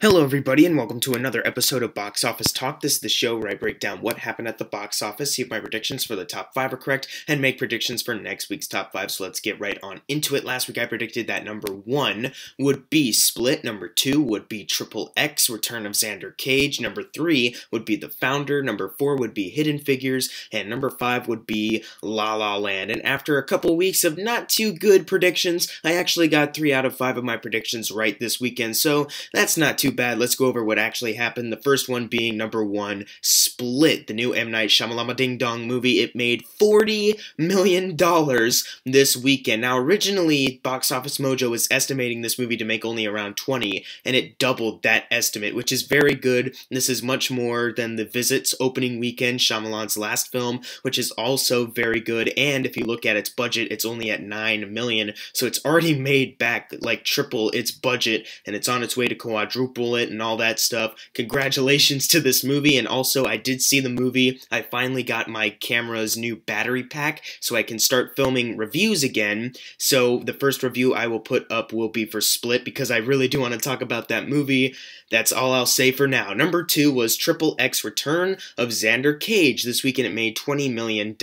Hello everybody and welcome to another episode of Box Office Talk. This is the show where I break down what happened at the box office, see if my predictions for the top 5 are correct, and make predictions for next week's top 5. So let's get right on into it. Last week I predicted that number 1 would be Split, number 2 would be Triple X, Return of Xander Cage, number 3 would be The Founder, number 4 would be Hidden Figures, and number 5 would be La La Land. And after a couple weeks of not too good predictions, I actually got 3 out of 5 of my predictions right this weekend, so that's not too bad. Let's go over what actually happened. The first one being number 1, Split, the new M. Night Shyamalan Ding Dong movie. It made $40 million this weekend. Now, originally, Box Office Mojo was estimating this movie to make only around 20, and it doubled that estimate, which is very good. This is much more than The Visit's opening weekend, Shyamalan's last film, which is also very good. And if you look at its budget, it's only at $9 million, so it's already made back like triple its budget, and it's on its way to quadruple it and all that stuff. Congratulations to this movie. And also, I did see the movie. I finally got my camera's new battery pack so I can start filming reviews again. So the first review I will put up will be for Split because I really do want to talk about that movie. That's all I'll say for now. Number 2 was Triple X, Return of Xander Cage. This weekend it made $20 million,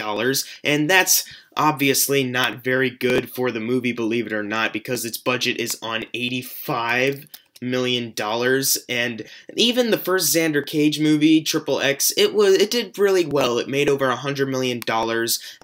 and that's obviously not very good for the movie, believe it or not, because its budget is on $85 million, and even the first Xander Cage movie, Triple X, it did really well. It made over $100 million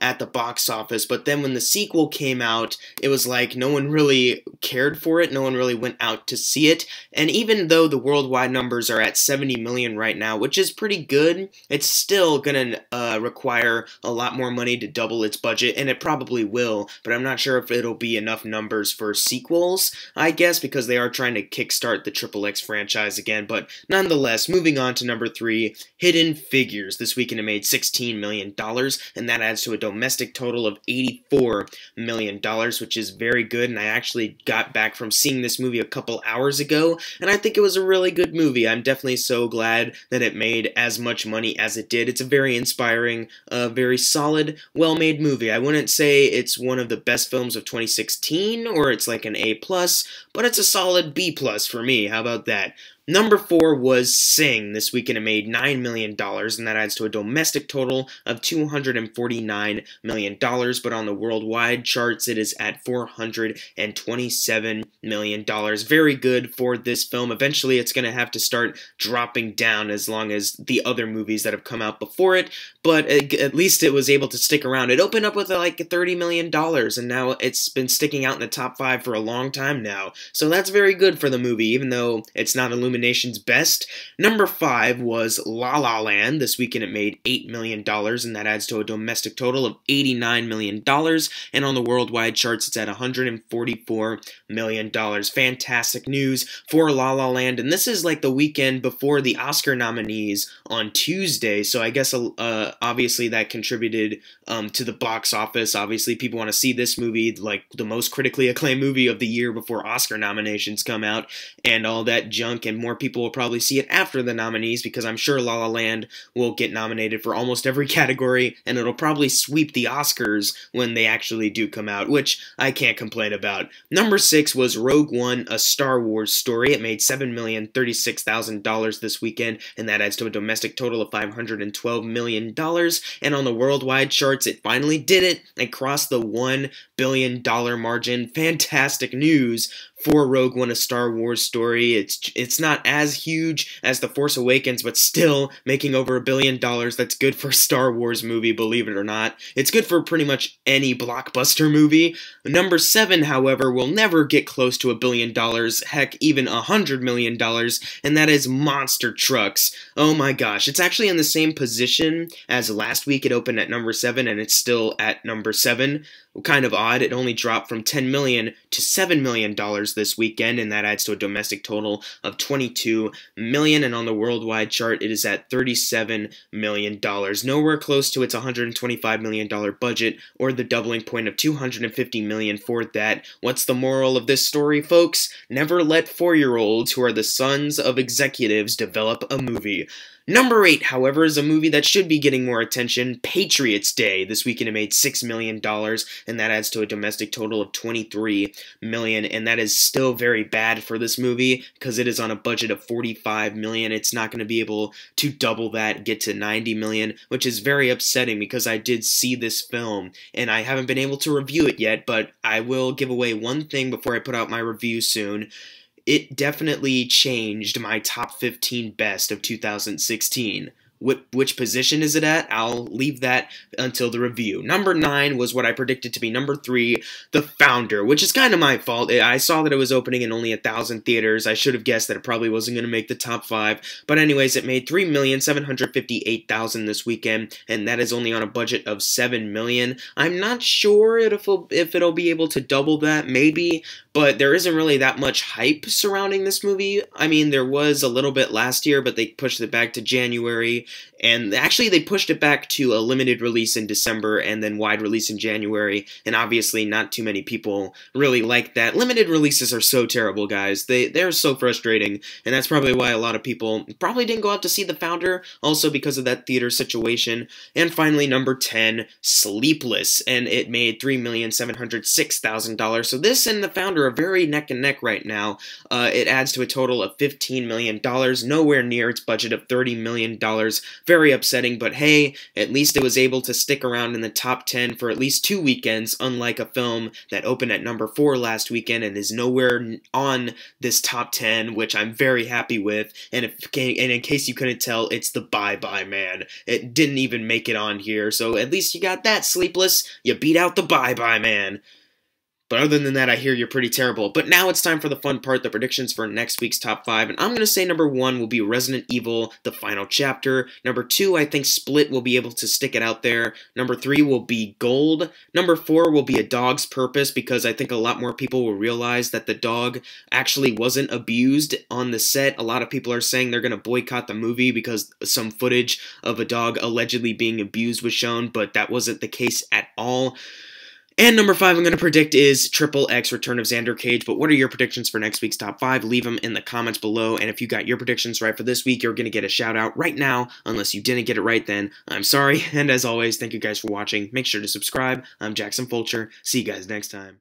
at the box office, but then when the sequel came out, it was like no one really cared for it, no one really went out to see it, and even though the worldwide numbers are at 70 million right now, which is pretty good, it's still gonna require a lot more money to double its budget, and it probably will, but I'm not sure if it'll be enough numbers for sequels, I guess, because they are trying to kickstart the Triple X franchise again. But nonetheless, moving on to number 3, Hidden Figures. This weekend it made $16 million, and that adds to a domestic total of $84 million, which is very good, and I actually got back from seeing this movie a couple hours ago, and I think it was a really good movie. I'm definitely so glad that it made as much money as it did. It's a very inspiring, very solid, well-made movie. I wouldn't say it's one of the best films of 2016, or it's like an A+, but it's a solid B+ for me. How about that? Number 4 was Sing. This weekend it made $9 million, and that adds to a domestic total of $249 million, but on the worldwide charts it is at $427 million. Very good for this film. Eventually it's going to have to start dropping down as long as the other movies that have come out before it, but at least it was able to stick around. It opened up with like $30 million, and now it's been sticking out in the top 5 for a long time now, so that's very good for the movie, even though it's not Illumination's best. Number 5 was La La Land. This weekend it made $8 million, and that adds to a domestic total of $89 million, and on the worldwide charts it's at $144 million. Fantastic news for La La Land, and this is like the weekend before the Oscar nominees on Tuesday, so I guess obviously that contributed to the box office. Obviously people want to see this movie, like the most critically acclaimed movie of the year, before Oscar nominations come out and all that junk, and more people will probably see it after the nominees because I'm sure La La Land will get nominated for almost every category, and it'll probably sweep the Oscars when they actually do come out, which I can't complain about. Number 6 was Rogue One, A Star Wars Story. It made $7,036,000 this weekend, and that adds to a domestic total of $512 million, and on the worldwide charts it finally did it and crossed the $1 billion margin. Fantastic news for Rogue One, A Star Wars Story. It's not as huge as The Force Awakens, but still making over $1 billion. That's good for a Star Wars movie, believe it or not. It's good for pretty much any blockbuster movie. Number 7, however, will never get close to $1 billion, heck, even $100 million, and that is Monster Trucks. Oh my gosh, it's actually in the same position as last week. It opened at number 7, and it's still at number 7. Kind of odd. It only dropped from $10 million to $7 million this weekend, and that adds to a domestic total of $22 million, and on the worldwide chart it is at $37 million. Nowhere close to its $125 million budget or the doubling point of $250 million for that. What's the moral of this story, folks? Never let 4-year-olds who are the sons of executives develop a movie. Number 8, however, is a movie that should be getting more attention, Patriots Day. This weekend it made $6 million, and that adds to a domestic total of $23 million, and that is still very bad for this movie because it is on a budget of $45 million. It's not going to be able to double that, get to $90 million, which is very upsetting because I did see this film, and I haven't been able to review it yet, but I will give away one thing before I put out my review soon. It definitely changed my top 15 best of 2016. Which position is it at? I'll leave that until the review. Number 9 was what I predicted to be number 3, The Founder, which is kind of my fault. I saw that it was opening in only 1,000 theaters. I should have guessed that it probably wasn't going to make the top 5. But anyways, it made $3,758,000 this weekend, and that is only on a budget of $7 million. I'm not sure if it'll be able to double that, maybe, but there isn't really that much hype surrounding this movie. I mean, there was a little bit last year, but they pushed it back to January. And actually, they pushed it back to a limited release in December and then wide release in January. And obviously, not too many people really like that. Limited releases are so terrible, guys. They're so frustrating. And that's probably why a lot of people probably didn't go out to see The Founder, also because of that theater situation. And finally, number 10, Sleepless. And it made $3,706,000. So this and The Founder are very neck and neck right now. It adds to a total of $15 million, nowhere near its budget of $30 million. Very upsetting, but hey, at least it was able to stick around in the top 10 for at least 2 weekends, unlike a film that opened at number 4 last weekend and is nowhere on this top 10, which I'm very happy with. And in case you couldn't tell, it's The Bye Bye Man. It didn't even make it on here, so at least you got that, Sleepless. You beat out The Bye Bye Man. But other than that, I hear you're pretty terrible. But now it's time for the fun part, the predictions for next week's top 5. And I'm going to say number 1 will be Resident Evil, the final chapter. Number 2, I think Split will be able to stick it out there. Number 3 will be Gold. Number 4 will be A Dog's Purpose, because I think a lot more people will realize that the dog actually wasn't abused on the set. A lot of people are saying they're going to boycott the movie because some footage of a dog allegedly being abused was shown, but that wasn't the case at all. And number 5 I'm going to predict is Triple X Return of Xander Cage. But what are your predictions for next week's top 5? Leave them in the comments below. And if you got your predictions right for this week, you're going to get a shout out right now. Unless you didn't get it right, then I'm sorry. And as always, thank you guys for watching. Make sure to subscribe. I'm Jackson Fulcher. See you guys next time.